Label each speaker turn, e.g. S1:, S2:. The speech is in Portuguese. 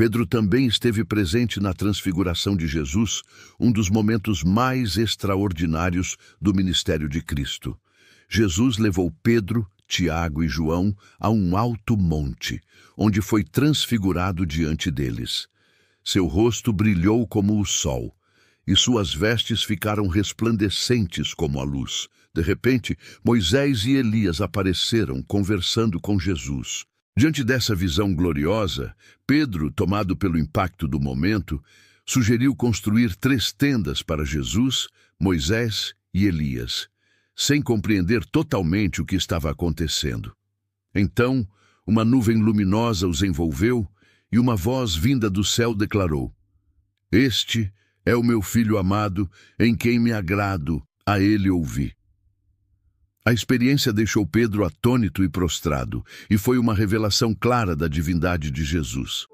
S1: Pedro também esteve presente na transfiguração de Jesus, um dos momentos mais extraordinários do ministério de Cristo. Jesus levou Pedro, Tiago e João a um alto monte, onde foi transfigurado diante deles. Seu rosto brilhou como o sol, e suas vestes ficaram resplandecentes como a luz. De repente, Moisés e Elias apareceram, conversando com Jesus. Diante dessa visão gloriosa, Pedro, tomado pelo impacto do momento, sugeriu construir 3 tendas para Jesus, Moisés e Elias, sem compreender totalmente o que estava acontecendo. Então, uma nuvem luminosa os envolveu e uma voz vinda do céu declarou: "Este é o meu filho amado, em quem me agrado, a ele ouvi." A experiência deixou Pedro atônito e prostrado, e foi uma revelação clara da divindade de Jesus.